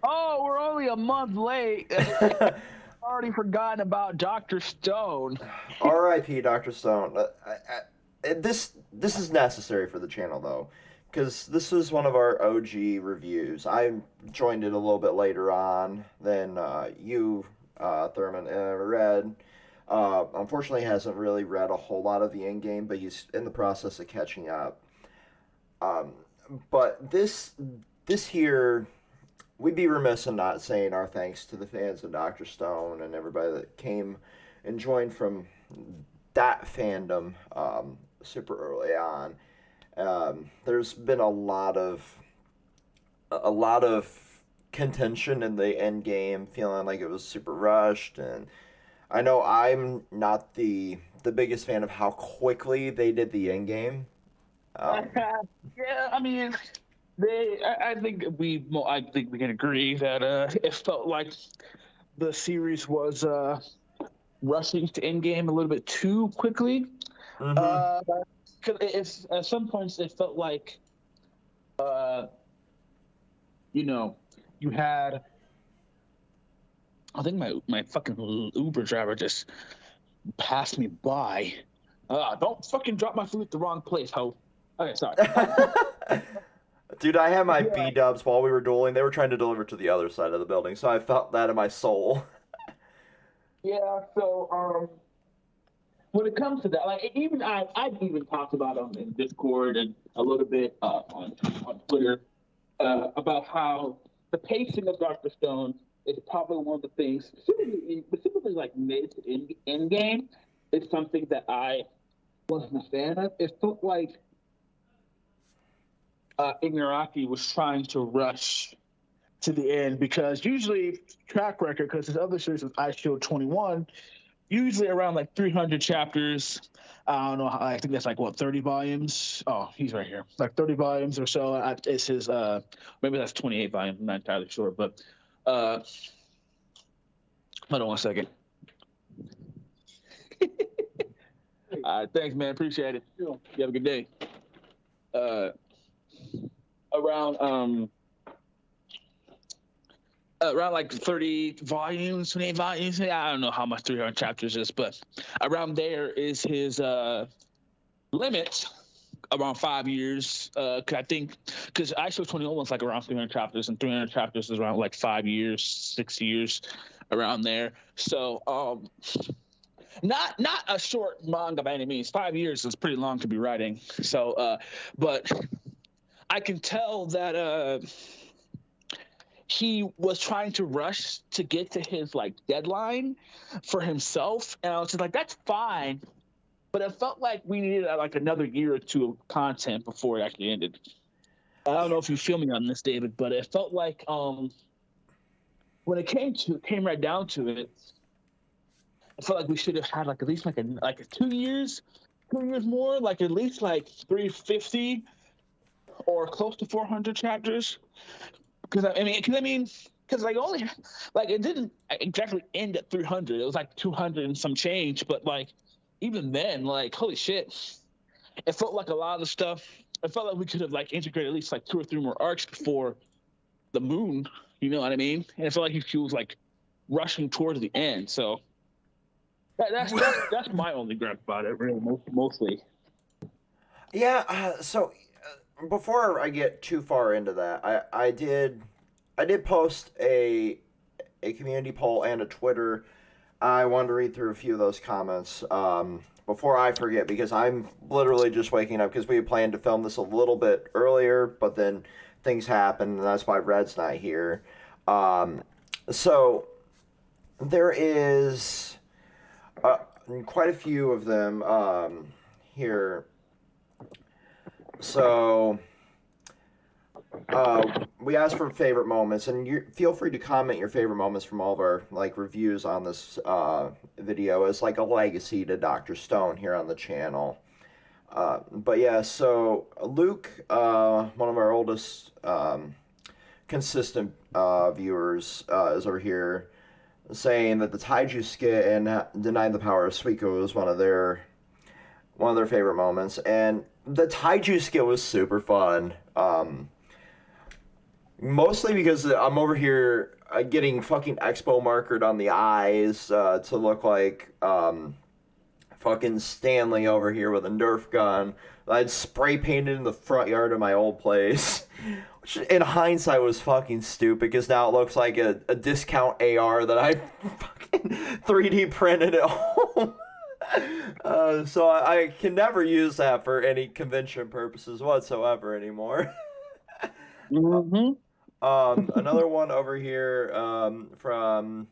Oh, we're only a month late. Already forgotten about Doctor Stone. R.I.P. Doctor Stone. This is necessary for the channel though, because this is one of our OG reviews. I joined it a little bit later on than you, Thurman, read. Unfortunately, hasn't really read a whole lot of the end game, but he's in the process of catching up. Um, but this here, we'd be remiss in not saying our thanks to the fans of Doctor Stone and everybody that came and joined from that fandom super early on. There's been a lot of contention in the end game, feeling like it was super rushed, and I know I'm not the biggest fan of how quickly they did the end game. Um, Yeah, I mean, I think we can agree that it felt like the series was rushing to Endgame a little bit too quickly. mm-hmm. Uh, 'Cause at some points it felt like uh, you know, you had. I think my fucking Uber driver just passed me by. Don't fucking drop my food at the wrong place, ho. Okay, sorry. Dude, I had my Yeah, B dubs while we were dueling. They were trying to deliver to the other side of the building, so I felt that in my soul. yeah. So when it comes to that, like even I've even talked about in Discord and a little bit on Twitter about how the pacing of Doctor Stone is probably one of the things, specifically like mid to end game, is something that I wasn't a fan of. It felt like Ignoraki was trying to rush to the end because usually track record, because his other series was I Shield 21, usually around like 300 chapters. I don't know. I think that's like what 30 volumes. Oh, he's right here. Like 30 volumes or so. It's his. Maybe that's 28 volumes. I'm not entirely sure, but uh, hold on one second. Thanks, man. Appreciate it. You have a good day. Uh, around around like 30 volumes, 28 volumes. I don't know how much 300 chapters is, but around there is his limit around 5 years. I think because ISO 21 was like around 300 chapters, and 300 chapters is around like 5 years, 6 years, around there. So, not a short manga by any means. 5 years is pretty long to be writing. So, but I can tell that he was trying to rush to get to his like deadline for himself, and I was just like, that's fine, but it felt like we needed like another year or two of content before it actually ended. I don't know if you feel me on this, David, but it felt like when it came right down to it, I felt like we should have had like at least like a 2 years, 2 years more, like at least like 350 or close to 400 chapters. Because like only like it didn't exactly end at 300. It was like 200 and some change, but like even then, like holy shit, it felt like a lot of the stuff. It felt like we could have like integrated at least like two or three more arcs before the moon. You know what I mean? And it felt like he was like rushing towards the end. So that's my only gripe about it, really, mostly. Yeah, so before I get too far into that, I did post a community poll and a Twitter. I wanted to read through a few of those comments before I forget because I'm literally just waking up because we had planned to film this a little bit earlier, but then things happened, and that's why Red's not here. Um, so there is uh, quite a few of them here. So we asked for favorite moments, and you feel free to comment your favorite moments from all of our like reviews on this video as like a legacy to Doctor Stone here on the channel. But yeah, so Luke, one of our oldest consistent viewers, is over here saying that the Taiju skit and denying the power of Suiko was one of their favorite moments, and the Taiju skit was super fun. Mostly because I'm over here getting fucking expo markered on the eyes to look like fucking Stanley over here with a Nerf gun. I'd spray painted in the front yard of my old place. Which in hindsight was fucking stupid because now it looks like a discount AR that I fucking 3D printed at home. So I can never use that for any convention purposes whatsoever anymore. Mm-hmm. Another one over here from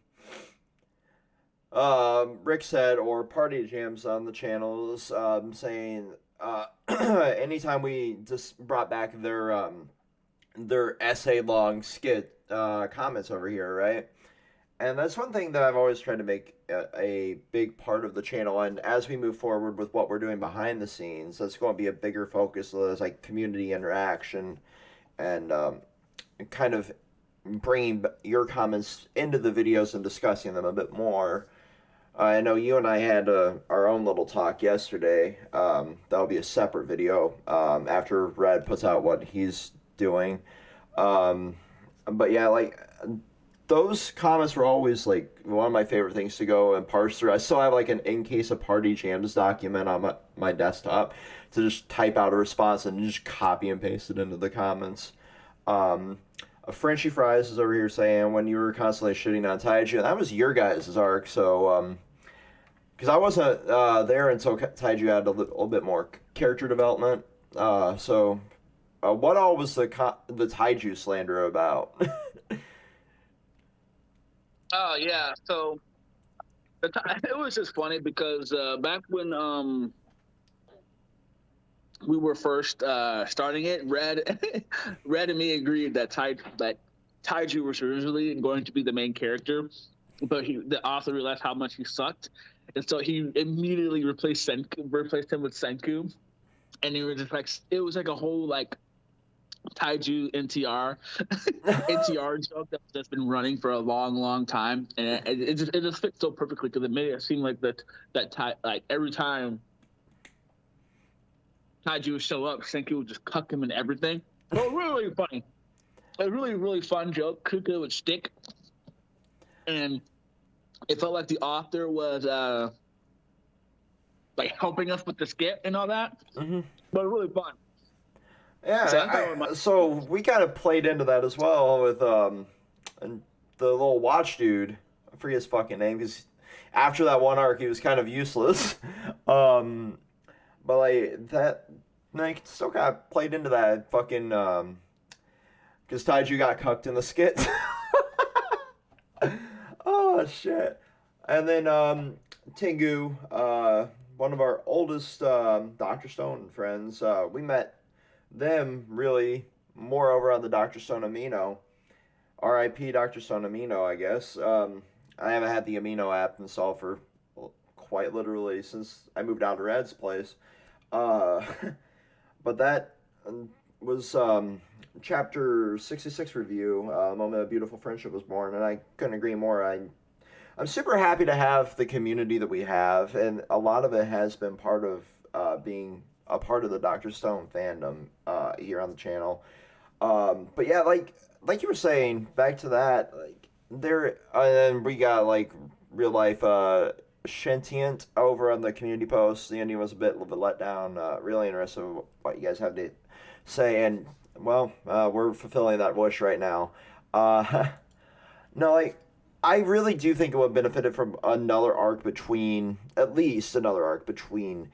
Rick said, or Party Jams on the channels, saying anytime we just brought back their essay long skit comments over here, right? And that's one thing that I've always tried to make a big part of the channel. And as we move forward with what we're doing behind the scenes, that's going to be a bigger focus. So there's like community interaction and kind of bringing your comments into the videos and discussing them a bit more. I know you and I had our own little talk yesterday. That'll be a separate video after Red puts out what he's doing. But yeah, like those comments were always like one of my favorite things to go and parse through. I still have like an in case of Party Jams document on my desktop to just type out a response and just copy and paste it into the comments. Frenchy Fries is over here saying when you were constantly shitting on Taiju, that was your guys' arc, so because I wasn't there until Taiju had a little bit more character development. So what all was the Taiju slander about? Oh yeah, so it was just funny because back when we were first starting it, Red and me agreed that Taiju was originally going to be the main character, but the author realized how much he sucked, and so he immediately replaced him with Senku, and it was like a whole like Taiju NTR joke that's been running for a long time, and it just fits so perfectly because it made it seem like like every time Taiju would show up, Senku would just cuck him and everything. Well, really funny. A really fun joke. Kuka would stick, and it felt like the author was like helping us with the skit and all that. Mm-hmm. But really fun. Yeah, so we kind of played into that as well with and the little watch dude. I forget his fucking name because after that one arc, he was kind of useless. But like that, like still kind of played into that fucking because Taiju got cucked in the skit. Oh shit! And then Tengu, one of our oldest Doctor Stone friends, we met them really more over on the Doctor Stone Amino. R.I.P. Doctor Stone Amino, I guess. I haven't had the Amino app installed for quite literally since I moved out to Red's place. But that was chapter 66 review, moment a beautiful friendship was born, and I couldn't agree more. I'm super happy to have the community that we have, and a lot of it has been part of being a part of the Dr. Stone fandom here on the channel. But yeah, like you were saying, back to that, like there, and then we got like real life Sentient over on the community post. The ending was a bit let down. Really interested in what you guys have to say, and well, we're fulfilling that wish right now. No, like I really do think it would have benefited from another arc between, at least another arc between,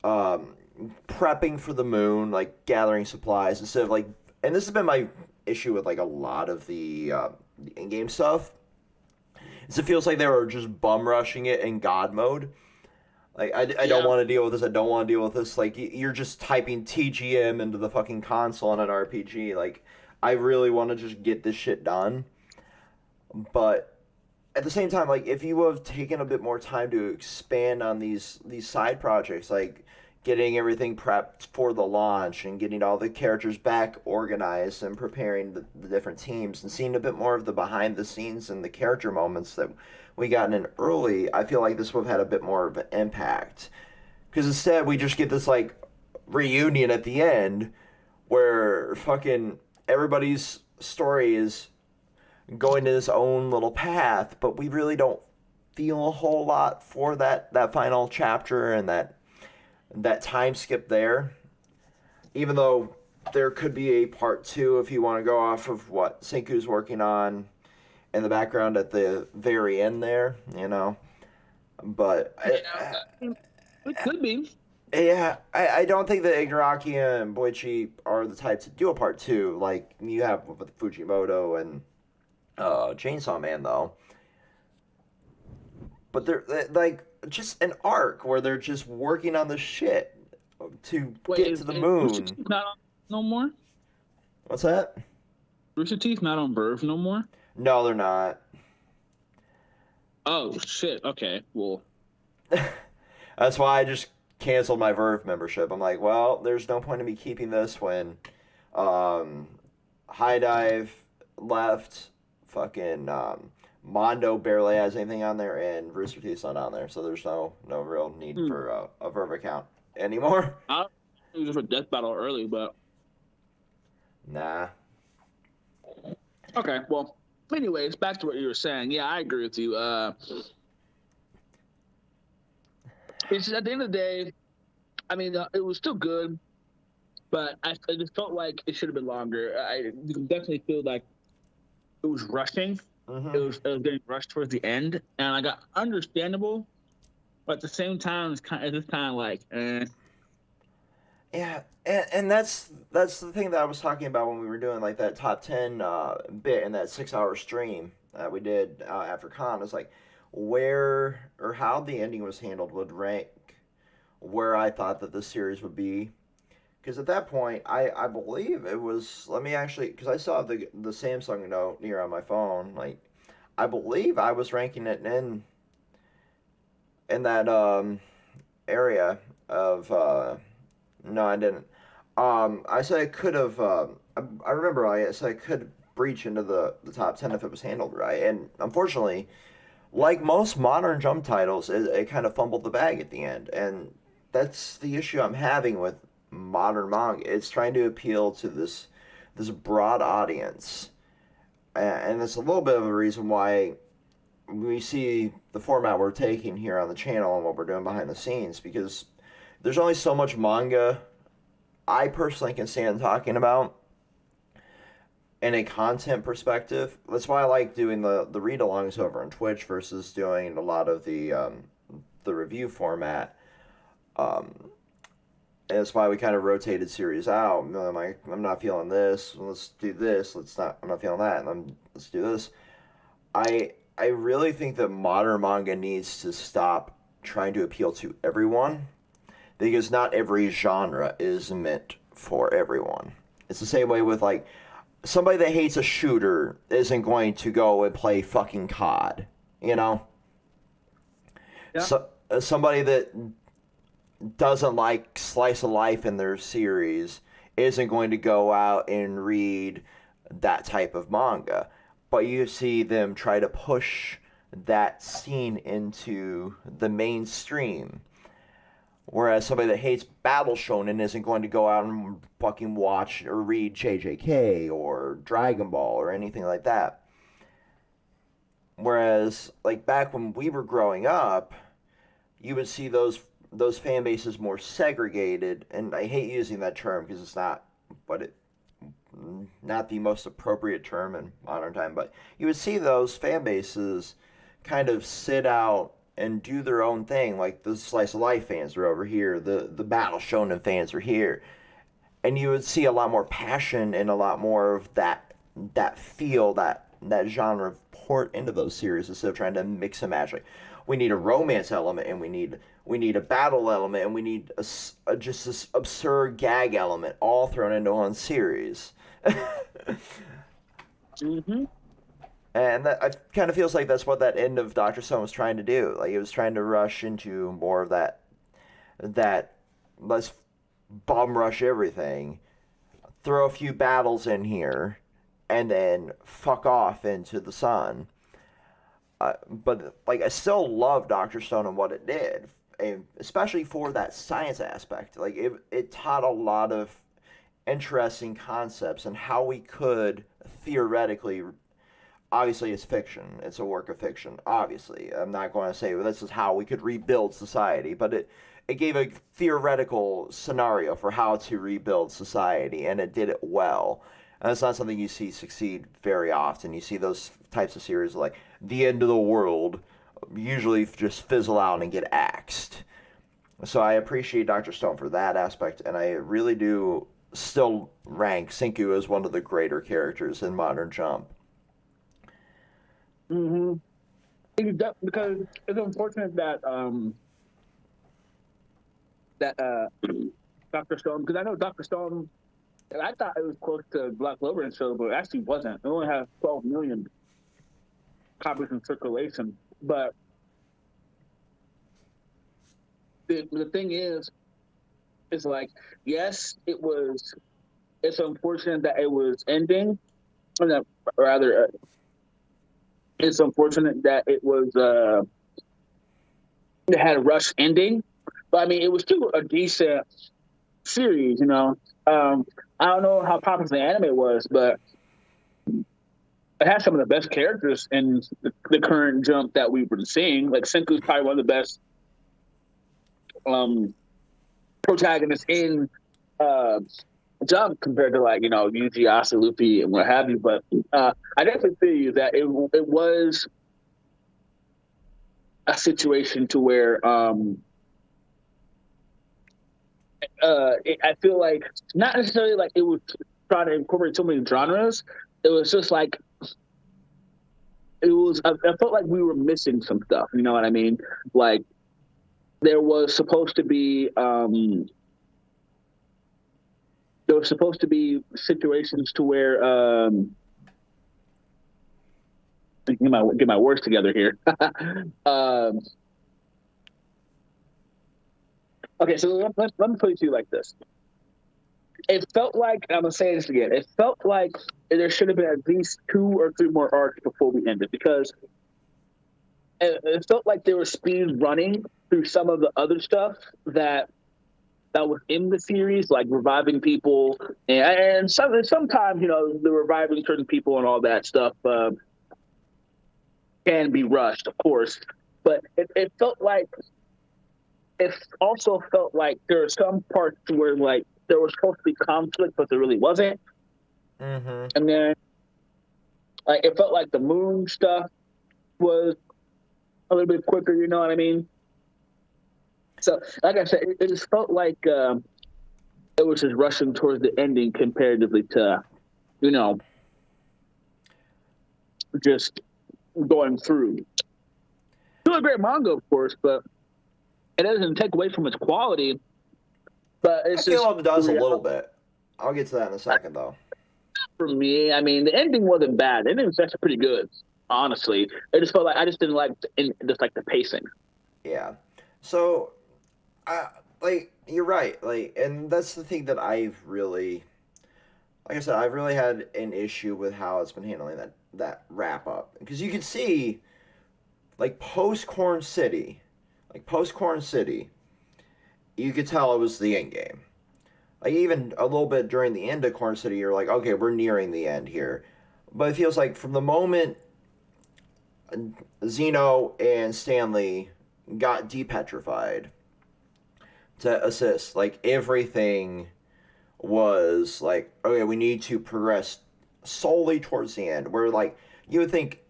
prepping for the moon, like gathering supplies instead of like, and this has been my issue with like a lot of the in-game stuff. Is it feels like they were just bum rushing it in God mode. Like I don't want to deal with this. I don't want to deal with this. Like you're just typing TGM into the fucking console on an RPG. Like I really want to just get this shit done. But at the same time, like if you have taken a bit more time to expand on these side projects, like getting everything prepped for the launch and getting all the characters back organized and preparing the different teams and seeing a bit more of the behind the scenes and the character moments that we got in early, I feel like this would have had a bit more of an impact. Because instead we just get this like reunion at the end where fucking everybody's story is going to his own little path, but we really don't feel a whole lot for that final chapter and that time skip there. Even though there could be a part two if you want to go off of what Senku's working on in the background at the very end there, you know. But It could be. yeah, I don't think that Igarashi and Boichi are the type to do a part two like you have with Fujimoto and Chainsaw Man though. But they're like just an arc where they're just working on the shit to Wait, get to the moon. Rooster Teeth not on no more? What's that? Rooster Teeth not on Verve no more? No, they're not. Oh shit. Okay. Well. That's why I just canceled my Verve membership. I'm like, well, there's no point in me keeping this when High Dive left, fucking Mondo barely has anything on there, and Rooster Teeth's not on there, so there's no real need for a Verve account anymore. I was for Death Battle early, but Nah. okay. Well, anyways, back to what you were saying. Yeah, I agree with you. It's just, at the end of the day, I mean, it was still good, but I just felt like it should have been longer. You can definitely feel like it was rushing. Mm-hmm. It was getting rushed towards the end, and I got understandable, but at the same time, it's kind of like, Yeah, and that's the thing that I was talking about when we were doing like that top 10 bit in that 6 hour stream that we did after con. It's like where or how the ending was handled would rank where I thought that the series would be. Because at that point, I believe it was. Let me actually, because I saw the Samsung Note here on my phone. Like, I believe I was ranking it in that area of. No, I didn't. I said I could have. I remember I said I could breach into the top 10 if it was handled right. And unfortunately, like most modern Jump titles, it kind of fumbled the bag at the end. And that's the issue I'm having with modern manga. It's trying to appeal to this broad audience, and it's a little bit of a reason why we see the format we're taking here on the channel and what we're doing behind the scenes, because there's only so much manga I personally can stand talking about in a content perspective. That's why I like doing the read-alongs over on Twitch versus doing a lot of the review format. And that's why we kind of rotated series out. I'm like, I'm not feeling this. Let's do this. I'm not feeling that. Let's do this. I really think that modern manga needs to stop trying to appeal to everyone, because not every genre is meant for everyone. It's the same way with like somebody that hates a shooter isn't going to go and play fucking COD, you know? Yeah. So somebody that doesn't like slice of life in their series isn't going to go out and read that type of manga. But you see them try to push that scene into the mainstream. Whereas somebody that hates Battle Shonen isn't going to go out and fucking watch or read JJK or Dragon Ball or anything like that. Whereas, like, back when we were growing up, you would see those fan bases more segregated, and I hate using that term because it's not the most appropriate term in modern time, but you would see those fan bases kind of sit out and do their own thing. Like the Slice of Life fans are over here, the Battle Shonen fans are here, and you would see a lot more passion and a lot more of that feel, that genre port into those series instead of trying to mix and match. Like, we need a romance element, and we need a battle element, and we need just this absurd gag element all thrown into one series. mm-hmm. And that I kind of feels like that's what that end of Dr. Stone was trying to do. Like, it was trying to rush into more of that let's bomb rush everything, throw a few battles in here, and then fuck off into the sun. But like, I still love Dr. Stone and what it did, and especially for that science aspect. Like, it taught a lot of interesting concepts and how we could theoretically, obviously it's fiction, it's a work of fiction, obviously. I'm not going to say, well, this is how we could rebuild society, but it gave a theoretical scenario for how to rebuild society, and it did it well. And that's not something you see succeed very often. You see those types of series like The End of the World usually just fizzle out and get axed. So I appreciate Dr. Stone for that aspect, and I really do still rank Senku as one of the greater characters in Modern Jump. Mm-hmm. Because it's unfortunate that Dr. Stone, because I know Dr. Stone, and I thought it was close to Black Clover and so, but it actually wasn't. It only has 12 million copies in circulation. But the thing is like, yes, it's unfortunate that it was ending, or rather, it's unfortunate that it had a rush ending. But I mean, it was still a decent series, I don't know how popular the anime was, but it has some of the best characters in the current Jump that we've been seeing. Like Senku's probably one of the best protagonists in Jump compared to like Yuji, Asa, Luffy, and what have you. But I definitely feel that it was a situation to where I feel like not necessarily like it was trying to incorporate so many genres. It was just like I felt like we were missing some stuff. You know what I mean? Like there was supposed to be situations to where get my words together here. Okay, so let me put it to you like this. It felt like, I'm going to say this again, it felt like there should have been at least 2 or 3 more arcs before we ended, because it felt like they were speed running through some of the other stuff that was in the series, like reviving people, and sometimes, the reviving certain people and all that stuff can be rushed, of course, but it also felt like there were some parts where like there was supposed to be conflict, but there really wasn't. Mm-hmm. And then like it felt like the moon stuff was a little bit quicker, you know what I mean? So like I said, it just felt like it was just rushing towards the ending comparatively to, just going through. Still a great manga, of course, but it doesn't take away from its quality. But it's I feel it does a little bit. I'll get to that in a second, though. For me, I mean, the ending wasn't bad. The ending was actually pretty good, honestly. It just felt like I just didn't like the pacing. Yeah. So, like you're right. Like, and that's the thing that I've really, like I said, I've really had an issue with how it's been handling that wrap up, because you can see, like post Corn City, you could tell it was the end game. Like even a little bit during the end of Corn City, you're like, okay, we're nearing the end here. But it feels like from the moment Zeno and Stanley got depetrified to assist, like everything was like, okay, we need to progress solely towards the end. Where like you would think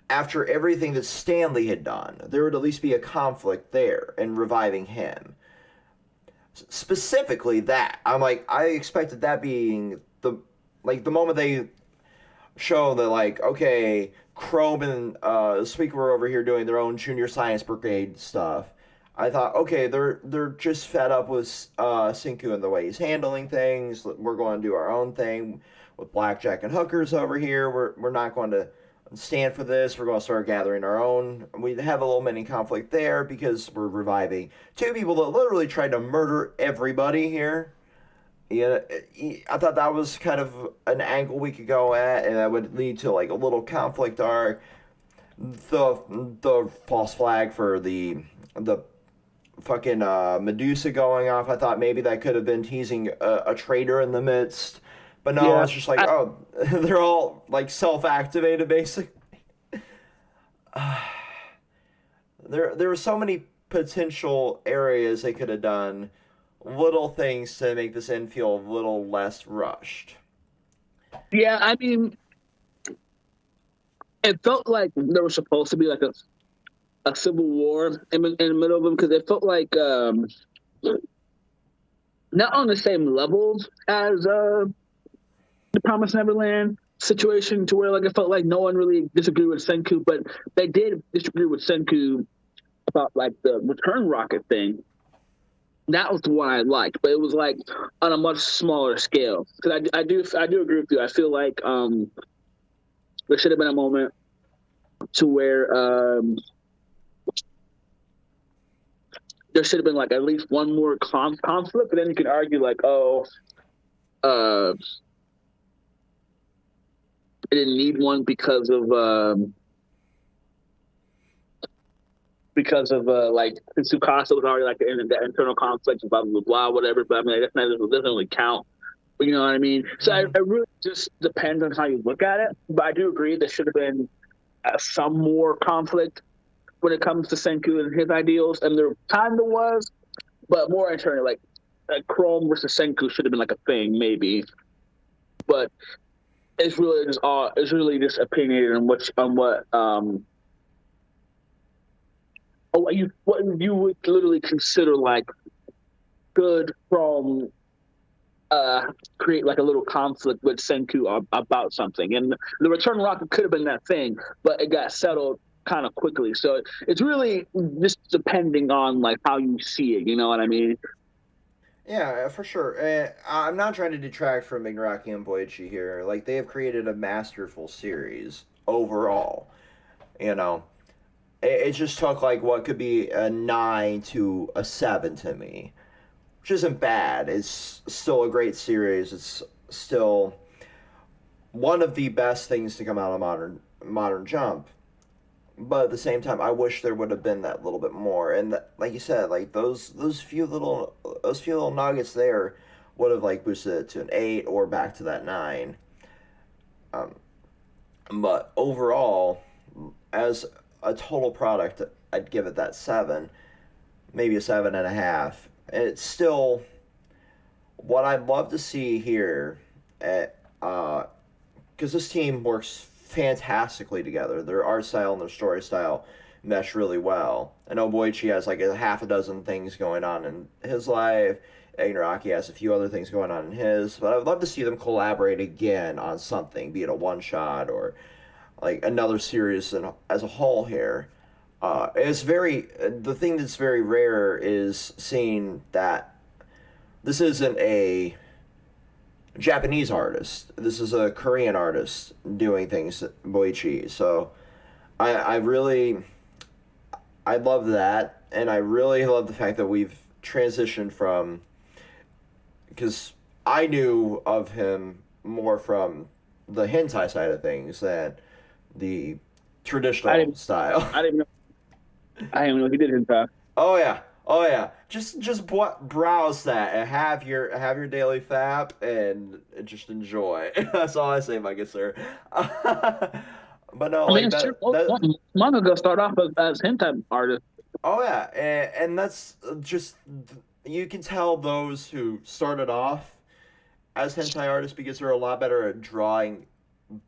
after everything that Stanley had done, there would at least be a conflict there in reviving him. Specifically that. I'm like, I expected that being the moment they show that like, okay, Chrome and Speaker were over here doing their own Junior Science Brigade stuff. I thought, okay, they're just fed up with Senku and the way he's handling things. We're going to do our own thing with Blackjack and hookers over here. We're not going to stand for this. We're going to start gathering our own. We have a little mini conflict there because we're reviving 2 people that literally tried to murder everybody here. Yeah, I thought that was kind of an angle we could go at, and that would lead to like a little conflict arc. The false flag for the fucking Medusa going off. I thought maybe that could have been teasing a traitor in the midst, but no, Yeah. it's just like, oh, they're all like self-activated, basically. There were so many potential areas they could have done, little things to make this end feel a little less rushed. Yeah, I mean, it felt like there was supposed to be like a civil war in the middle of them because it felt like not on the same level as the Promised Neverland situation, to where like it felt like no one really disagreed with Senku, but they did disagree with Senku about like the return rocket thing. That was the one I liked, but it was like on a much smaller scale. Because I do agree with you. I feel like there should have been a moment to where there should have been like at least one more conflict, but then you can argue like, oh, uh, it didn't need one because of like Tsukasa was already like the internal conflict, blah blah blah, whatever. But I mean, that doesn't really count. But you know what I mean? So Hmm. it really just depends on how you look at it. But I do agree there should have been some more conflict when it comes to Senku and his ideals, and there kind of was, but more internally, like Chrome versus Senku should have been like a thing, maybe. But it's really just opinionated on what you would literally consider like good from create like a little conflict with Senku about something. And the return rocket could have been that thing, but it got settled kind of quickly. So it's really just depending on like how you see it. You know what I mean? Yeah, for sure. I'm not trying to detract from Ignoraki and Boichi here. Like, they have created a masterful series overall. You know, it just took like what could be a 9 to a 7 to me, which isn't bad. It's still a great series. It's still one of the best things to come out of Modern Jump. But at the same time, I wish there would have been that little bit more. And like you said, like those few little nuggets there would have like boosted it to an 8 or back to that 9. Um, but overall, as a total product, I'd give it that 7, maybe a 7.5. And it's still what I'd love to see here at because this team works fantastically together. Their art style and their story style mesh really well. I know Boichi has like a half a dozen things going on in his life. Ignoraki has a few other things going on in his, but I would love to see them collaborate again on something, be it a one shot or like another series as a whole here. It's very the thing that's very rare is seeing that this isn't a Japanese artist. This is a Korean artist doing things, Boichi. So I really I love that, and I really love the fact that we've transitioned from because I knew of him more from the hentai side of things than the I traditional didn't style. I didn't know I didn't know he did his stuff. Oh yeah. Oh yeah. Just browse that and have your daily fap and just enjoy. That's all I say, my good sir. But no, I mean, like it's true. that. Manga go start off as hentai artists. Oh yeah, and that's just you can tell those who started off as hentai artists because they're a lot better at drawing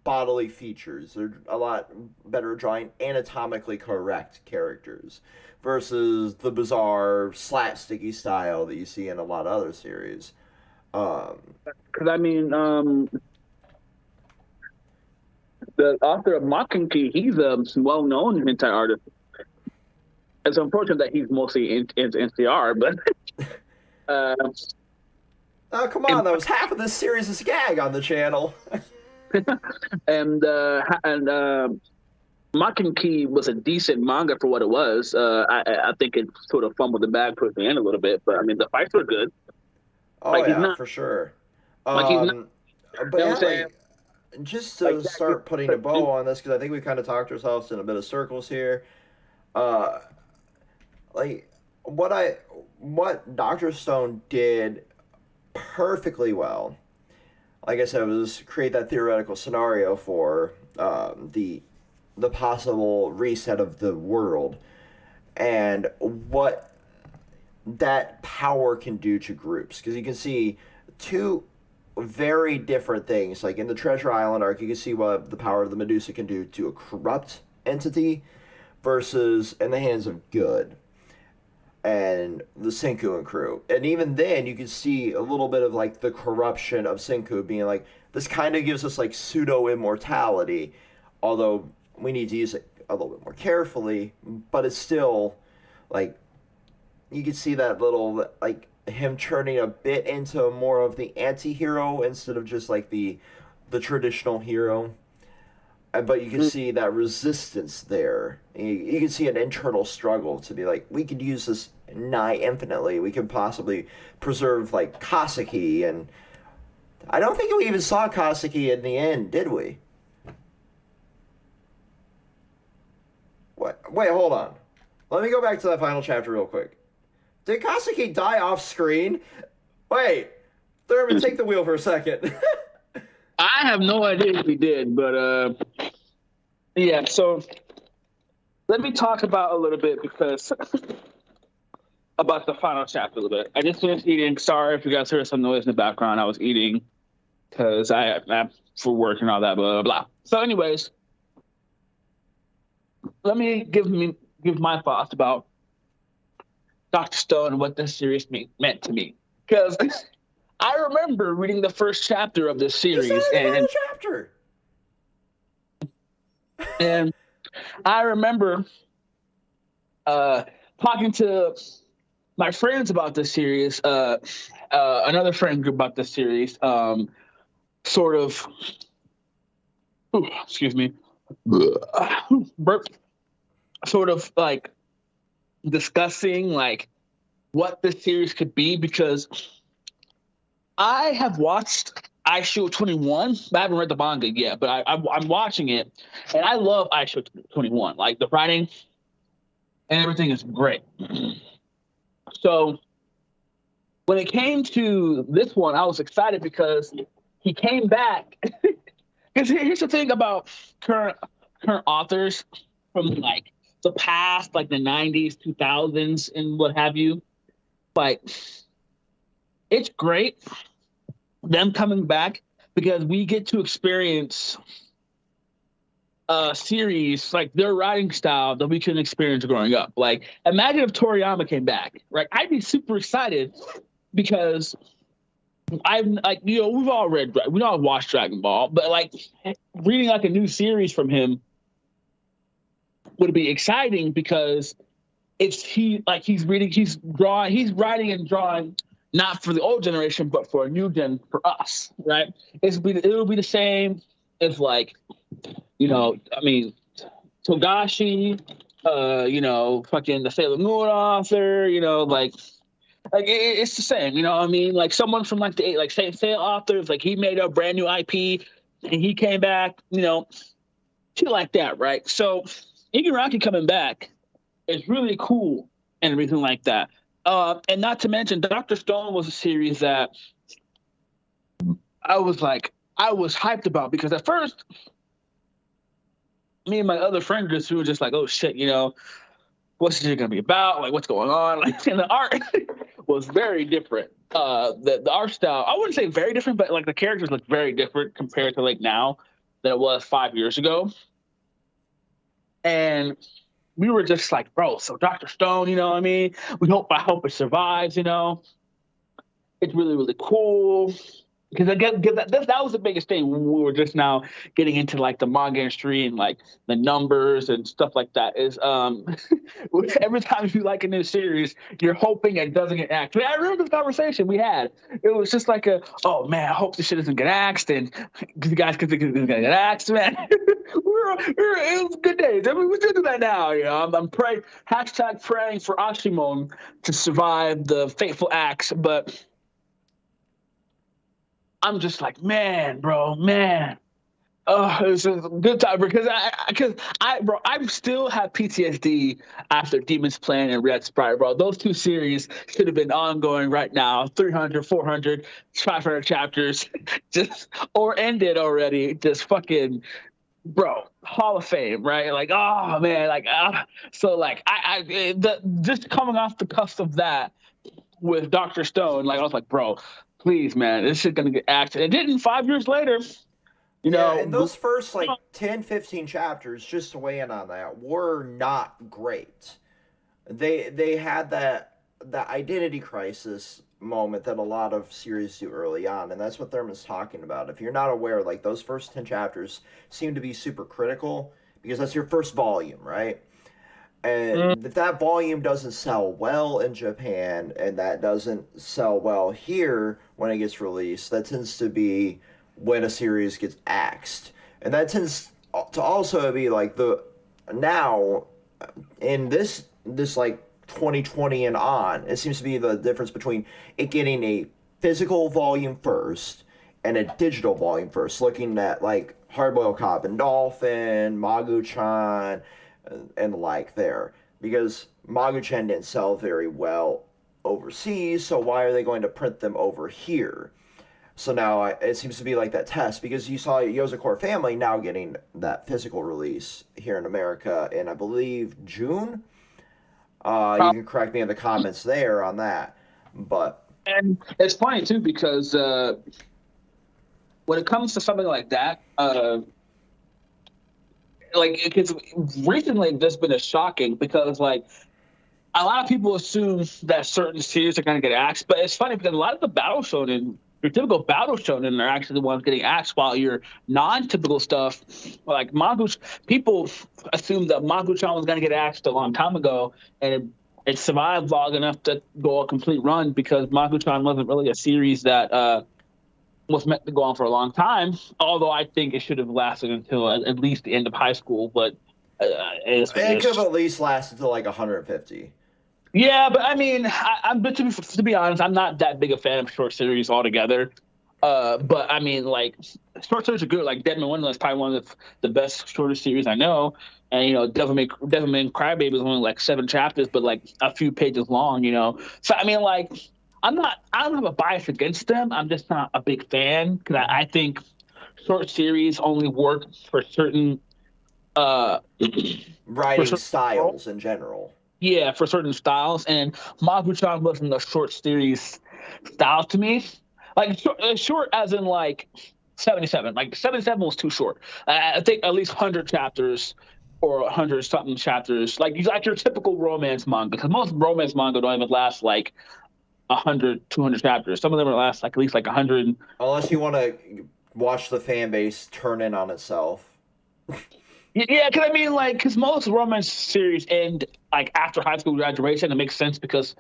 bodily features. They're a lot better at drawing anatomically correct characters versus the bizarre slapsticky style that you see in a lot of other series. Um, Because I mean, the author of Mockingjay, he's a well-known hentai artist. It's unfortunate that he's mostly in NCR, but uh, oh come and on, that was half of this series is gag on the channel. and Mockingjay was a decent manga for what it was. I think it sort of fumbled the bag towards the end a little bit, but I mean the fights were good. Oh Like yeah, for sure. he's not. Um, You but know what yeah, I'm saying? like just Like to Jack gets start putting a bow on this because I think we kind of talked ourselves in a bit of circles here. Uh, like what Doctor Stone did perfectly well, like I said, was create that theoretical scenario for the possible reset of the world and what that power can do to groups. Because you can see two very different things. Like in the Treasure Island arc, you can see what the power of the Medusa can do to a corrupt entity versus in the hands of good and the Senku and crew. And even then, you can see a little bit of like the corruption of Senku being like, this kind of gives us like pseudo immortality, although we need to use it a little bit more carefully. But it's still like you can see that little like him turning a bit into more of the anti-hero instead of just like the traditional hero. But you can see that resistance there. You can see an internal struggle to be like, we could use this nigh infinitely. We could possibly preserve like Kaseki, and I don't think we even saw Kaseki in the end, did we? What? Wait, hold on. Let me go back to that final chapter real quick. Did Kaseki die off screen? Wait, Thurman, take the wheel for a second. I have no idea if he did, but yeah. So let me talk about a little bit because about the final chapter a little bit. I just finished eating. Sorry if you guys heard some noise in the background. I was eating because I for work and all that, blah blah blah. So, anyways, let me give my thoughts about Dr. Stone and what this series meant to me, because I remember reading the first chapter of this series, and chapter. And I remember talking to my friends about this series, another friend group about this series, sort of, excuse me, burp, sort of like discussing like what this series could be, because I have watched Eyeshield 21. I haven't read the manga yet, but I'm watching it, and I love Eyeshield 21. Like, the writing and everything is great. So when it came to this one, I was excited because he came back. Because here's the thing about current authors from like the past, like the 90s, 2000s, and what have you. Like, it's great them coming back because we get to experience a series, like their writing style that we couldn't experience growing up. Like, imagine if Toriyama came back, right? I'd be super excited because I'm like, we've all watched Dragon Ball, but like reading like a new series from him would be exciting because he's writing and drawing not for the old generation, but for a new gen, for us, right? It'll be the same if like, Togashi, fucking the Sailor Moon author, it's the same, you know what I mean? Like someone from like the say authors, like he made a brand new IP and he came back, shit like that, right? So Igarashi coming back is really cool and everything like that. And not to mention, Dr. Stone was a series that I was hyped about because at first, me and my other friend groups, we were just like, oh shit, what's this going to be about? Like, what's going on? Like, and the art was very different. The art style, I wouldn't say very different, but like the characters look very different compared to like now than it was 5 years ago. And we were just like, bro, so Dr. Stone, you know what I mean? I hope it survives, It's really, really cool. Because that was the biggest thing when we were just now getting into like the manga industry and like the numbers and stuff like that is every time you like a new series, you're hoping it doesn't get axed. I remember this conversation we had. It was just like oh man, I hope this shit doesn't get axed, and you guys can think it's gonna get axed, man. it was good days. I mean, we're doing that now. I'm praying for Ashimon to survive the fateful axe, but I'm just like, man, bro, man. Oh, it was a good time because bro, I still have PTSD after Demon's Plan and Red Sprite, bro. Those two series should have been ongoing right now, 300, 400, 500 chapters, just or ended already. Just fucking, bro, Hall of Fame, right? Like, oh man, like, so like, just coming off the cusp of that with Doctor Stone, like, I was like, bro, please, man, this shit gonna get axed. It didn't. 5 years later, Yeah, and you those first like 10, 15 chapters, just to weigh in on that, were not great. They had that identity crisis moment that a lot of series do early on, and that's what Thurman's talking about. If you're not aware, like those first 10 chapters seem to be super critical because that's your first volume, right? know, And if that volume doesn't sell well in Japan and that doesn't sell well here when it gets released, that tends to be when a series gets axed. And that tends to also be like the now in this like 2020 and on, it seems to be the difference between it getting a physical volume first and a digital volume first, looking at like Hardboiled Cop and Dolphin, Magu-chan, and the like there. Because Magu-chan didn't sell very well overseas, so why are they going to print them over here? So now it seems to be like that test because you saw Yozakura Family now getting that physical release here in America in, I believe, June. You can correct me in the comments there on that. But and it's funny too because when it comes to something like that, like because recently there's been a shocking because like a lot of people assume that certain series are going to get axed, but it's funny because a lot of the battle shonen, your typical battle shonen, are actually the ones getting axed, while your non-typical stuff, like Magu, people assume that Magu-chan was going to get axed a long time ago, and it survived long enough to go a complete run because Magu-chan wasn't really a series that was meant to go on for a long time. Although I think it should have lasted until at least the end of high school, but it could have at least lasted to like 150. yeah, but I mean, but to be honest, I'm not that big a fan of short series altogether. But I mean, like short series are good. Like Deadman Wonderland is probably one of the best shorter series I know. And Devilman Crybaby is only like 7 chapters, but like a few pages long. So I mean, like I don't have a bias against them. I'm just not a big fan because I think short series only work for certain uh for Writing certain styles in general. yeah, for certain styles, and Magu-chan wasn't a short series style to me. Like short as in like 77. Like 77 was too short. I think at least 100 chapters or 100 something chapters. Like you like your typical romance manga, because most romance manga don't even last like 100, 200 chapters. Some of them last like at least like 100. Unless you want to watch the fan base turn in on itself. Yeah, because I mean, like, because most romance series end like after high school graduation. It makes sense because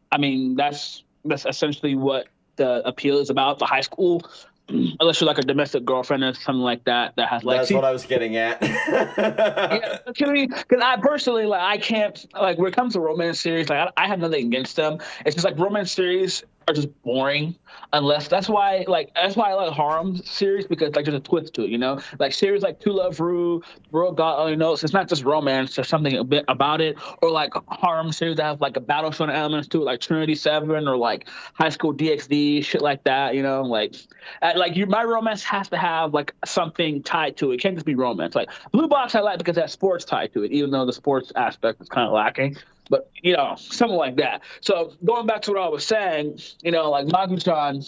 I mean, that's essentially what the appeal is about, the high school. Unless you're like a domestic girlfriend or something like that that has That's Lexi. what I was getting at. Yeah, because I personally like I can't like when it comes to romance series, like I have nothing against them. It's just like romance series are just boring unless that's why I like harem series because like there's a twist to it. Like series like To Love Ru, World God Only Knows. It's not just romance. There's something a bit about it, or like harem series that have like a battle shonen elements to it, like Trinity Seven or like High School DxD, shit like that. My romance has to have like something tied to it. It can't just be romance. Like Blue Box, I like because it has sports tied to it, even though the sports aspect is kind of lacking. But something like that. So going back to what I was saying, like Magu-chan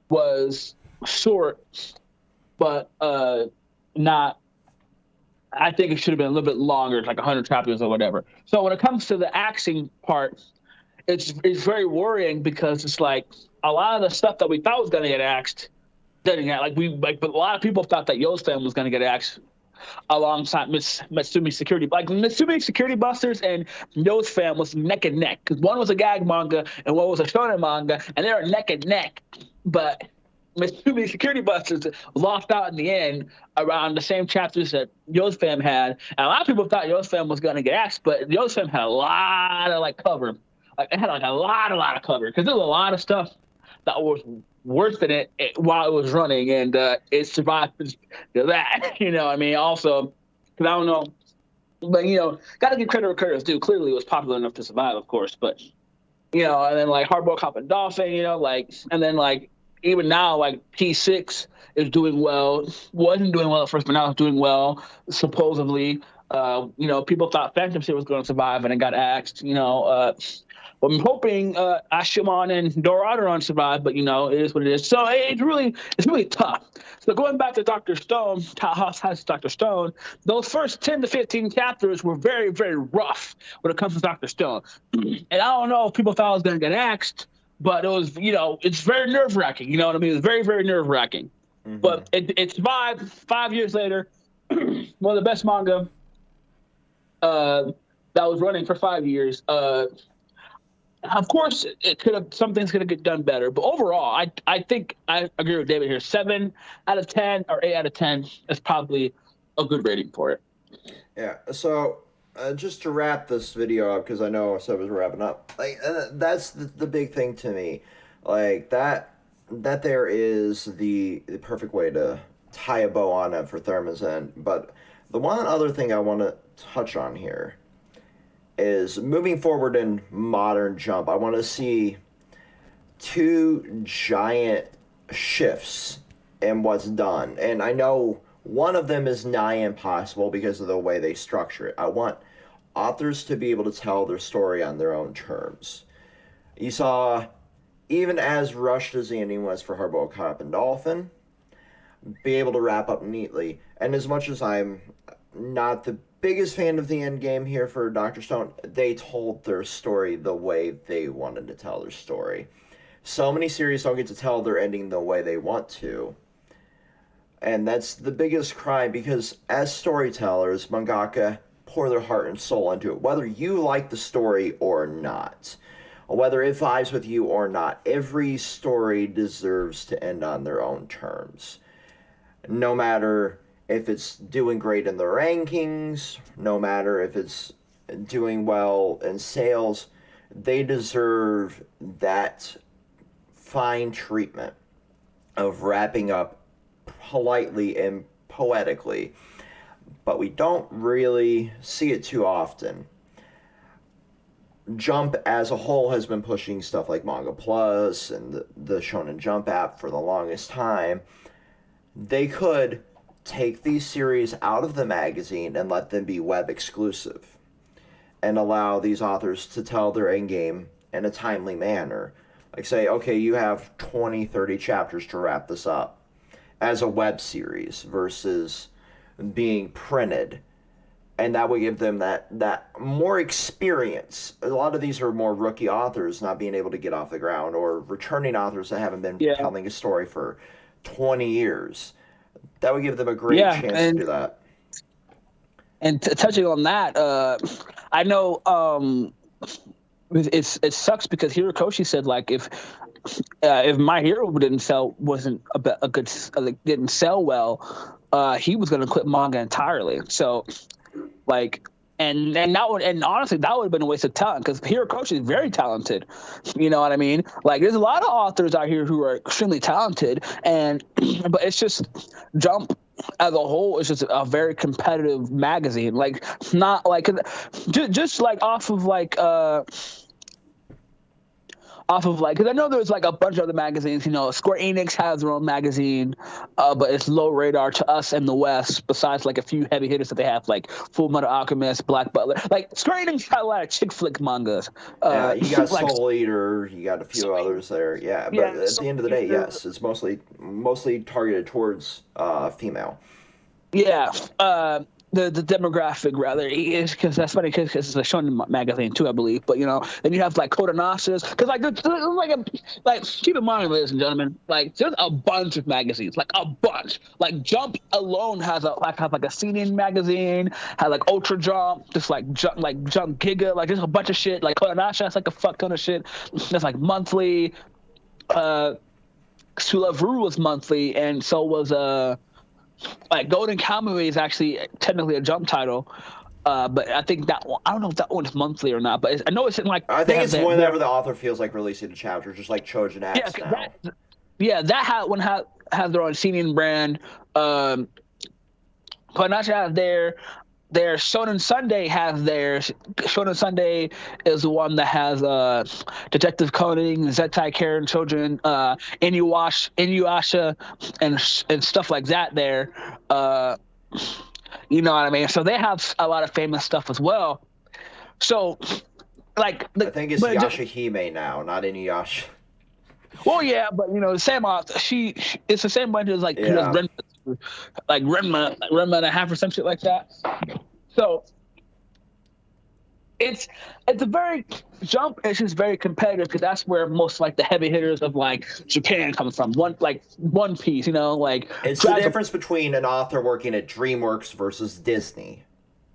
was short, but not. I think it should have been a little bit longer, like 100 chapters or whatever. So when it comes to the axing part, it's very worrying because it's like a lot of the stuff that we thought was going to get axed didn't get but a lot of people thought that Yo's family was going to get axed alongside Matsumi Security. Like Matsumi Security Busters and Yo's fam was neck and neck because one was a gag manga and one was a shonen manga, and they were neck and neck. But Matsumi Security Busters lost out in the end around the same chapters that Yo's fam had. And a lot of people thought Yo's fam was going to get axed, but Yo's fam had a lot of like cover. Like it had like a lot of cover because there was a lot of stuff that was worse than it while it was running, and it survived that. I mean, also, because I don't know, but got to give credit where credit is due. Clearly, it was popular enough to survive, of course, but and then like Hardboiled Cop and Dolphin, and then like even now, like P6 is doing well. Wasn't doing well at first, but now it's doing well, supposedly. People thought Phantom City was going to survive, and it got axed. But I'm hoping Ashimon and Doradron survive, but it is what it is. So it's really tough. So going back to Dr. Stone, has Dr. Stone, those first 10 to 15 chapters were very, very rough when it comes to Dr. Stone. And I don't know if people thought I was going to get axed, but it was, it's very nerve-wracking. You know what I mean? It's very, very nerve-wracking. Mm-hmm. But it survived 5 years later. One of the best manga that was running for 5 years. Of course, some things could have get done better, but overall, I think I agree with David here. 7 out of 10 or 8 out of 10 is probably a good rating for it. Yeah. So just to wrap this video up, because I know Seb is wrapping up. Like that's the big thing to me, like that there is the perfect way to tie a bow on it for Thurman's End. But the one other thing I want to touch on here is moving forward in modern Jump. I want to see 2 giant shifts in what's done. And I know one of them is nigh impossible because of the way they structure it. I want authors to be able to tell their story on their own terms. You saw, even as rushed as the ending was for Hardboiled Cop and Dolphin, be able to wrap up neatly. And as much as I'm not the biggest fan of the end game here for Dr. Stone, they told their story the way they wanted to tell their story. So many series don't get to tell their ending the way they want to. And that's the biggest crime, because as storytellers, mangaka pour their heart and soul into it. Whether you like the story or not, whether it vibes with you or not, every story deserves to end on their own terms. No matter if it's doing great in the rankings, no matter if it's doing well in sales, they deserve that fine treatment of wrapping up politely and poetically. But we don't really see it too often. Jump as a whole has been pushing stuff like Manga Plus and the Shonen Jump app for the longest time. They could take these series out of the magazine and let them be web exclusive and allow these authors to tell their end game in a timely manner. Like say, okay, you have 20, 30 chapters to wrap this up as a web series versus being printed. And that would give them that more experience. A lot of these are more rookie authors not being able to get off the ground, or returning authors that haven't been telling a story for 20 years. That would give them a great chance to do that. And touching on that, I know it sucks because Hirokoshi said, like, if My Hero didn't sell well, he was going to quit manga entirely. So, like, and honestly, that would have been a waste of talent, because Hirokoshi is very talented. You know what I mean? Like, there's a lot of authors out here who are extremely talented, but it's just Jump as a whole is just a very competitive magazine. Like, not like just like off of because I know there's like a bunch of other magazines. Square Enix has their own magazine, but it's low radar to us in the West. Besides like a few heavy hitters that they have, like Full Metal Alchemist, Black Butler. Like Square Enix got a lot of chick flick mangas. Yeah, you got like, Soul Eater, you got a few others there. Yeah, but at the end of the day, yes, it's mostly targeted towards female. Yeah. The demographic, rather, is because that's funny because it's a shonen magazine too, I believe. But then you have like Kodanasas, because like keep in mind, ladies and gentlemen, like there's a bunch of magazines, like a bunch. Like Jump alone has a seinen magazine, has like Ultra Jump, just like Jump Giga, like there's a bunch of shit. Like Kodanasha has like a fuck ton of shit. There's like monthly. Sulavu was monthly, and so was like Golden Kamuy is actually technically a Jump title, but I think that one, I don't know if that one's monthly or not, but I know it's in like. I think it's whenever the author feels like releasing a chapter, just like Chojin X now. yeah, that one has their own seating brand. Kodansha has their Shonen Sunday has theirs. Shonen Sunday is the one that has Detective Conan, Zettai Karen Children, Inuyasha, and stuff like that. There, uh, you know what I mean. So they have a lot of famous stuff as well. So like, I think it's Yashahime now, not Inuyasha. well, yeah, but you know, the same author. It's the same bunch as like Yeah. Renma and a half or some shit like that. So it's a very Jump is just very competitive because that's where most like the heavy hitters of like Japan come from. One Piece, you know, like It's the difference between an author working at DreamWorks versus Disney.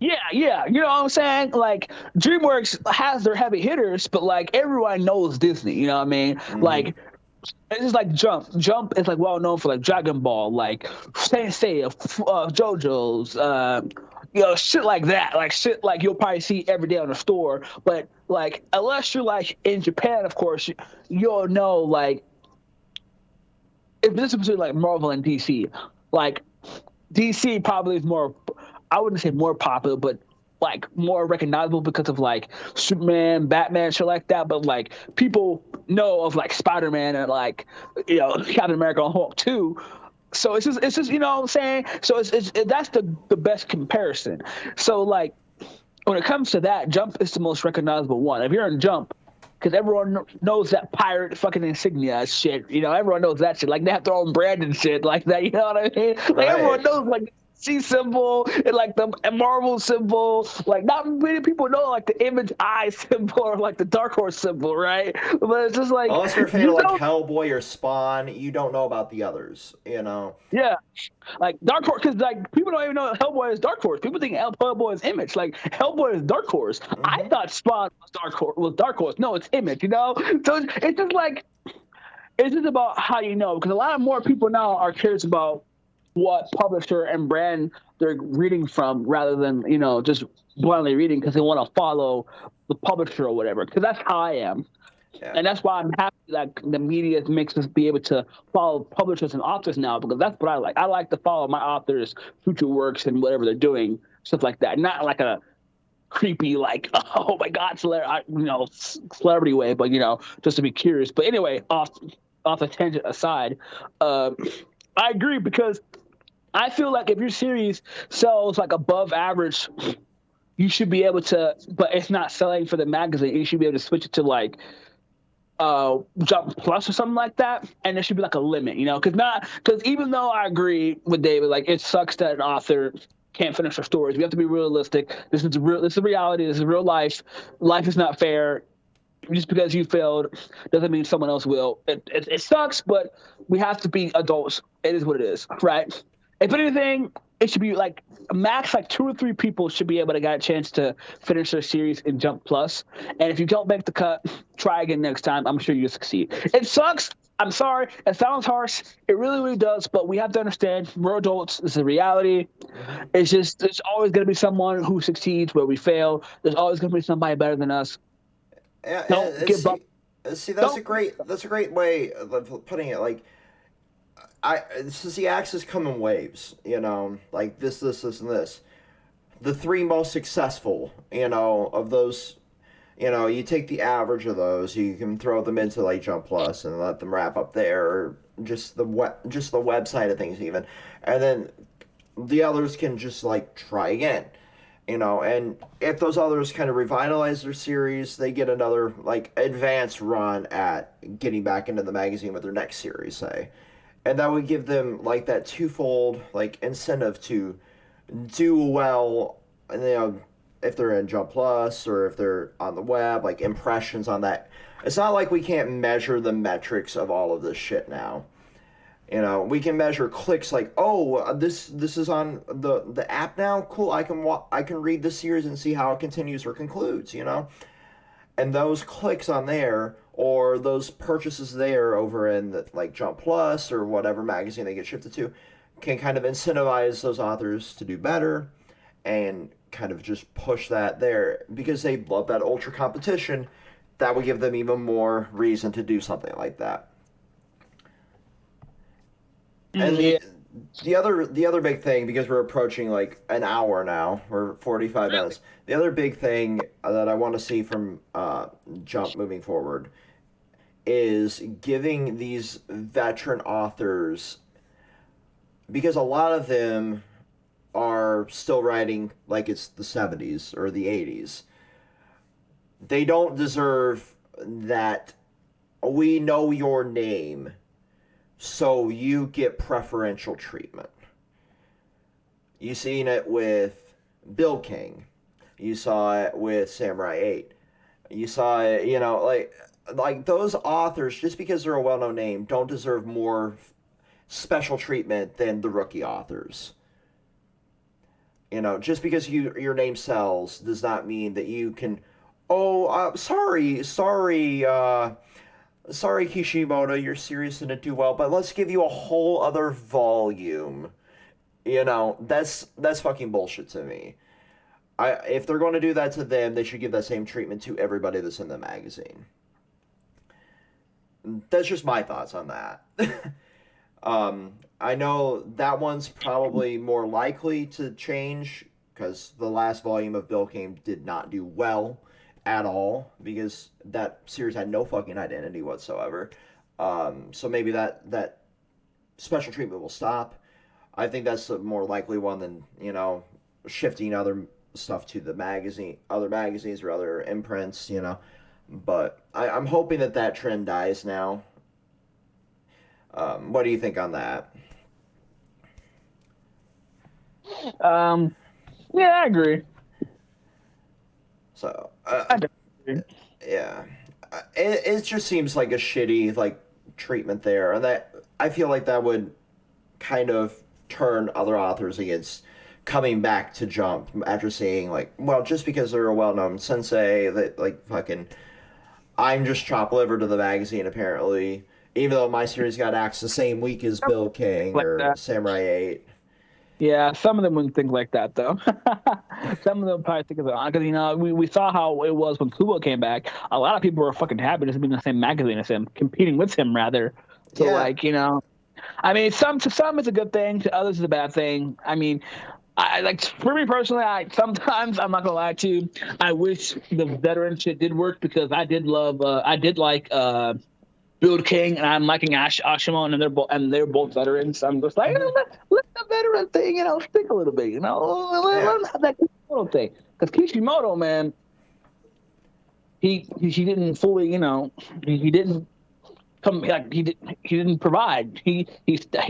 Yeah, you know what I'm saying? Like DreamWorks has their heavy hitters, but like everyone knows Disney. You know what I mean? Mm-hmm. Like it's just like Jump. Jump is like well known for like Dragon Ball, like Saint Seiya, JoJo's, you know, shit like that. Like shit like you'll probably see every day on the store. But like unless you're like in Japan, of course, you'll know like if this is between like Marvel and DC. Like DC probably is more. I wouldn't say more popular, but like more recognizable because of like Superman, Batman, shit like that. But like people know of like Spider-Man and like, you know, Captain America and Hulk too. So it's just you know what I'm saying. So that's the best comparison. So like when it comes to that, Jump is the most recognizable one. If you're in Jump, because everyone knows that pirate fucking insignia shit. You know, everyone knows that shit. Like they have their own brand and shit like that. You know what I mean? Like Right. everyone knows like C symbol and like the Marvel symbol. Like not many people know like the Image Eye symbol or like the Dark Horse symbol, right? But it's just like Unless you're a fan of like Hellboy or Spawn, you don't know about the others, you know. Yeah, like Dark Horse, because like people don't even know Hellboy is Dark Horse. People think Hellboy is Image. Like Hellboy is Dark Horse. Mm-hmm. I thought Spawn was Dark Horse. No, it's Image. You know, so it's just like it's just about how you know, because a lot of more people now are curious about what publisher and brand they're reading from rather than, you know, just blindly reading because they want to follow the publisher or whatever. Because that's how I am. Yeah. And that's why I'm happy that the media makes us be able to follow publishers and authors now, because that's what I like. I like to follow my authors' future works and whatever they're doing, stuff like that. Not like a creepy, like, oh my God, celebrity way, but, you know, just to be curious. But anyway, off the tangent aside, I agree, because I feel like if your series sells like above average, you should be able to, but it's not selling for the magazine, you should be able to switch it to like Jump Plus or something like that, and there should be like a limit, you know, because even though I agree with David, like it sucks that an author can't finish their stories. We have to be realistic. This is reality. This is real life. Life is not fair. Just because you failed doesn't mean someone else will. It sucks, but we have to be adults. It is what it is, right? If anything, it should be like max like 2 or 3 people should be able to get a chance to finish their series in Jump Plus. And if you don't make the cut, try again next time. I'm sure you'll succeed. It sucks. I'm sorry. It sounds harsh. It really, really does. But we have to understand we're adults. This is a reality. It's just there's always going to be someone who succeeds where we fail. There's always going to be somebody better than us. Yeah, don't give up. See, that's a great way of putting it. Like, the axis come in waves, you know, like this, and this. The 3 most successful, you know, of those, you know, you take the average of those, you can throw them into like Jump Plus and let them wrap up there, or just the website of things even, and then the others can just like try again. You know, and if those others kind of revitalize their series, they get another like advanced run at getting back into the magazine with their next series, say. And that would give them like that twofold like incentive to do well, and you know, if they're in Jump Plus or if they're on the web, like impressions on that. It's not like we can't measure the metrics of all of this shit now. You know, we can measure clicks like, oh, this is on the app now. Cool, I can read this series and see how it continues or concludes. You know, and those clicks on there or those purchases there over in like Jump Plus or whatever magazine they get shifted to, can kind of incentivize those authors to do better, and kind of just push that there because they love that ultra competition. That would give them even more reason to do something like that. And the other big thing, because we're approaching like an hour now, or 45 minutes. The other big thing that I want to see from Jump moving forward is giving these veteran authors, because a lot of them are still writing like it's the 70s or the 80s. They don't deserve that. We know your name, so you get preferential treatment. You seen it with Bill King. You saw it with Samurai 8. You saw it, like those authors, just because they're a well-known name, don't deserve more special treatment than the rookie authors. Just because your name sells does not mean that you can. Oh, sorry, Kishimoto, your series didn't do well, but let's give you a whole other volume. That's fucking bullshit to me. If they're going to do that to them, they should give that same treatment to everybody that's in the magazine. That's just my thoughts on that. I know that one's probably more likely to change because the last volume of Bill King did not do well at all, because that series had no fucking identity whatsoever. So maybe that special treatment will stop. I think that's a more likely one than shifting other stuff to the other magazines or other imprints. But I'm hoping that trend dies now. What do you think on that? Yeah, I agree. So, I agree. yeah, it just seems like a shitty treatment there, and that I feel like that would kind of turn other authors against coming back to Jump after seeing just because they're a well-known sensei that fucking I'm just chopped liver to the magazine apparently, even though my series got axed the same week as Bill King or Samurai 8. Yeah, some of them wouldn't think like that, though. Some of them probably think of it because we saw how it was when Kubo came back. A lot of people were fucking happy to be in the same magazine as him, competing with him rather. So I mean, to some it's a good thing, to others it's a bad thing. I mean, for me personally, sometimes I'm not gonna lie to you, I wish the veteran shit did work because I did like Bill King, and I'm liking Ashimon, and they're both veterans. So I'm just like, let the veteran thing, stick a little bit, let them have that Kishimoto thing. Because Kishimoto, man, he didn't fully, he didn't come he didn't provide. He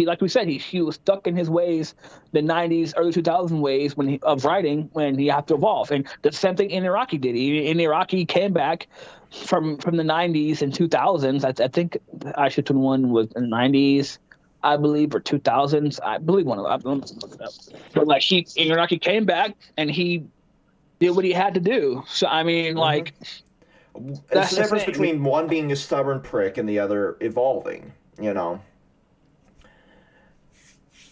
like we said, he was stuck in his ways, the '90s, early 2000s ways of writing when he had to evolve. And the same thing Inaraki did. Inaraki came back from the '90s and 2000s. I think Aisha 21 was in the '90s, I believe, or 2000s. I believe one of them. But Inaraki came back and he did what he had to do. So I mean, It's the difference between one being a stubborn prick and the other evolving, And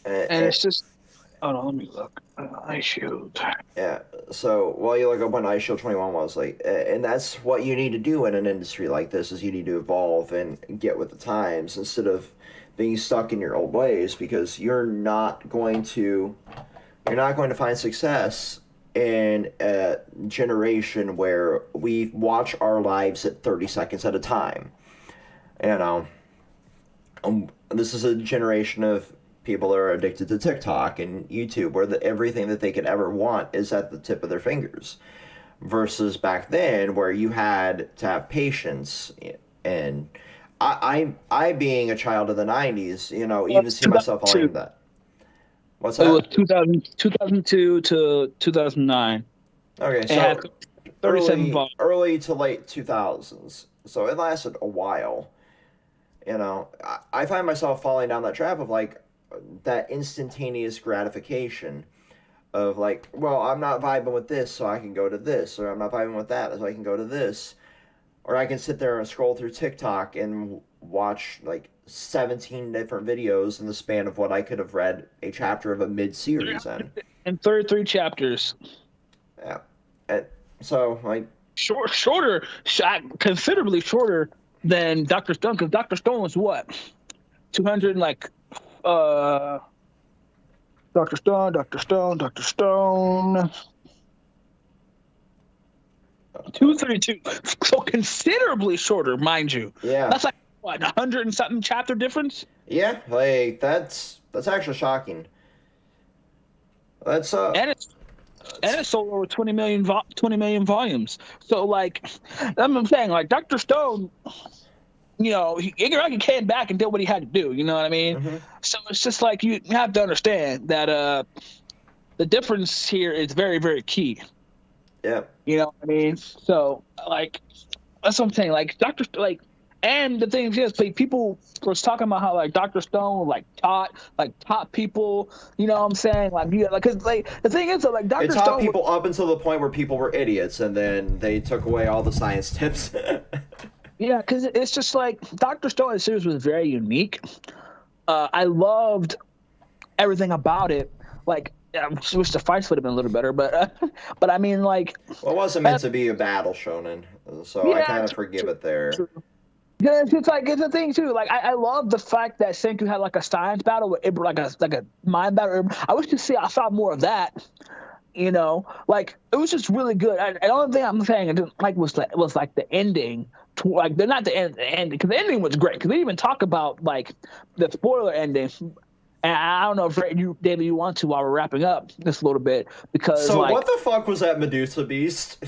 it's just, hold on, let me look. Ice Shield. Yeah, so while you look up when Ice Shield 21 was, and that's what you need to do in an industry like this, is you need to evolve and get with the times instead of being stuck in your old ways, because you're not going to find success in a generation where we watch our lives at 30 seconds at a time. This is a generation of people that are addicted to TikTok and YouTube, where everything that they could ever want is at the tip of their fingers, versus back then where you had to have patience. And I being a child of the 90s, even see myself falling into that. What's that? It was 2002 to 2009. Okay, so 37 early to late 2000s. So it lasted a while. I find myself falling down that trap of that instantaneous gratification of I'm not vibing with this, so I can go to this, or I'm not vibing with that, so I can go to this, or I can sit there and scroll through TikTok and watch 17 different videos in the span of what I could have read a chapter of a mid-series in. And 33 chapters. Yeah. And so, shorter, considerably shorter than Dr. Stone, because Dr. Stone was what? 200, Dr. Stone, Dr. Stone, Dr. Stone. 232. So considerably shorter, mind you. Yeah. That's like what, 100 and something chapter difference? Yeah, like that's actually shocking. That's And it's sold over 20 million volumes. So like I'm saying, like Dr. Stone, he came back and did what he had to do, you know what I mean? mm-hmm. So it's just like you have to understand that the difference here is very, very key. Yeah. You know what I mean? So like that's what I'm saying. Like and the thing is, like, people was talking about how like Dr. Stone taught people. You know what I'm saying? Like, yeah, like, cause like the thing is, like It Dr. taught Stone people up until the point where people were idiots, and then they took away all the science tips. yeah, because it's just like Dr. Stone series was very unique. I loved everything about it. Like, I wish the fights would have been a little better, but I mean, like, well, it wasn't meant to be a battle shonen, so I yeah, kind of forgive it there. yeah, it's a thing too. Like I love the fact that Senku had like a science battle with Ibra, like a mind battle. I wish I saw more of that. Like it was just really good. And the only thing I'm saying I didn't like was like the ending. Like they're not the end because the ending was great because they even talk about like the spoiler ending. And I don't know if David, you want to while we're wrapping up this a little bit because So like what the fuck was that Medusa beast?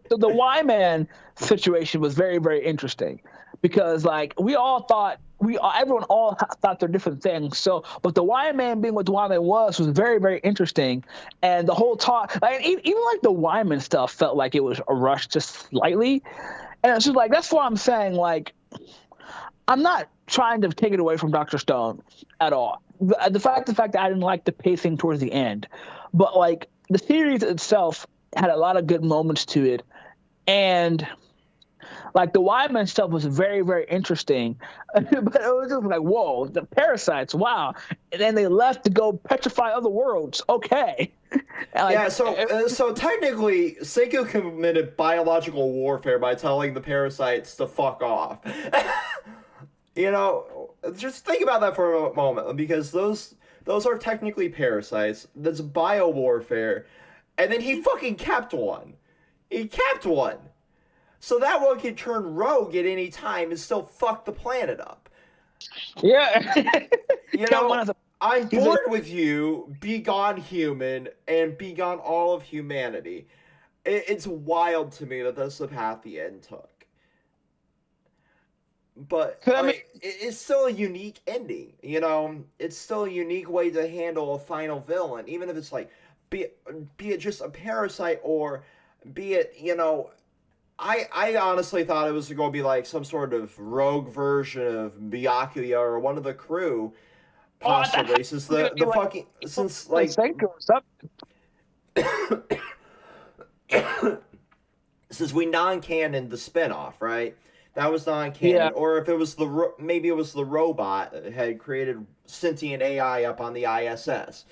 the Y-Man situation was very, very interesting because like everyone thought they're different things. So, but the Y-Man being what the Y-Man was very, very interesting. And the whole talk, like, even like the Y-Man stuff felt like it was a rush just slightly. And it's just like, that's why I'm saying, like, I'm not trying to take it away from Dr. Stone at all. The fact that I didn't like the pacing towards the end, but like the series itself had a lot of good moments to it. And like the Wyman stuff was very, very interesting, but it was just like, whoa, the parasites, wow! And then they left to go petrify other worlds. Okay, like, yeah. So technically, Seiko committed biological warfare by telling the parasites to fuck off. Just think about that for a moment, because those are technically parasites. That's bio warfare, and then he fucking kept one. He kept one. So that one can turn rogue at any time and still fuck the planet up. Yeah. I'm bored with you, be gone human, and be gone all of humanity. It's wild to me that that's the path the end took. But it's still a unique ending, It's still a unique way to handle a final villain, even if it's like, be it just a parasite or be it, I honestly thought it was going to be like some sort of rogue version of Byakuya or one of the crew, possibly, since since we non-canon the spinoff, right? That was non-canon. Yeah. Or if it was maybe it was the robot that had created sentient AI up on the ISS.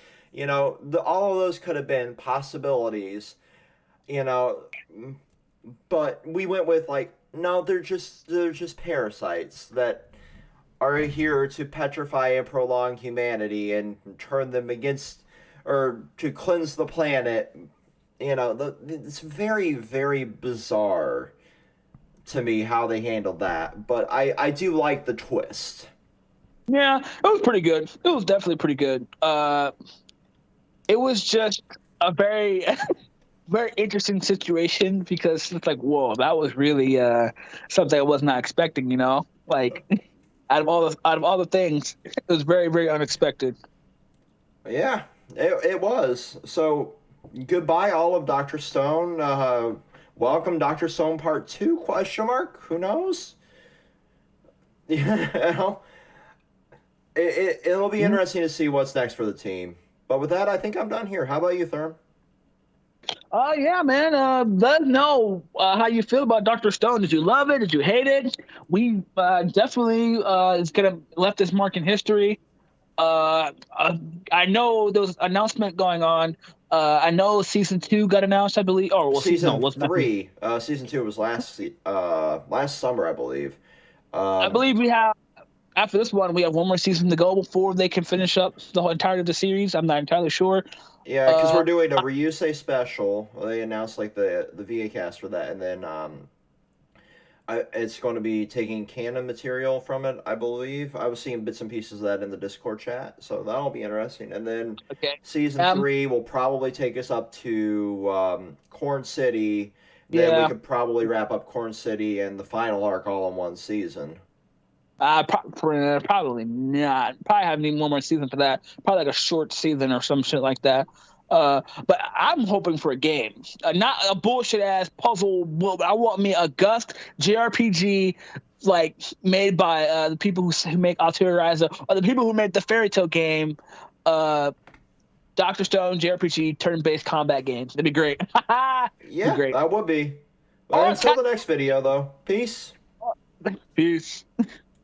All of those could have been possibilities, but we went with like, no, they're just parasites that are here to petrify and prolong humanity and turn them against, or to cleanse the planet. It's very, very bizarre to me how they handled that, but I do like the twist. Yeah, it was pretty good. It was definitely pretty good. It was just a very very interesting situation because it's like, whoa, that was really something I was not expecting, like out of all the things, it was very, very unexpected. Yeah, it was. So goodbye all of Dr. Stone. Welcome Dr. Stone Part 2, question mark? Who knows? It'll be interesting to see what's next for the team. But with that, I think I'm done here. How about you, Therm? Yeah, man. Let us know how you feel about Dr. Stone. Did you love it? Did you hate it? We definitely is gonna left this mark in history. I know there was an announcement going on. I know season 2 got announced, I believe. Oh, well, season 3. Season 2 was last summer, I believe. I believe we have after this one, we have one more season to go before they can finish up the whole entirety of the series. I'm not entirely sure. Yeah, because we're doing a Ryusei special. They announced like the VA cast for that, and then it's going to be taking canon material from it, I believe. I was seeing bits and pieces of that in the Discord chat, so that'll be interesting. And then season 3 will probably take us up to Corn City. Then we could probably wrap up Corn City and the final arc all in one season. Probably not. Probably have need one more season for that. Probably like a short season or some shit like that. But I'm hoping for a game, not a bullshit ass puzzle. I want me a Gust JRPG, like made by the people who make Altair Ryza, or the people who made the Fairy Tail game, Dr. Stone JRPG turn-based combat games. That'd be great. Yeah, great. That would be. Well, until the next video, though. Peace. Peace.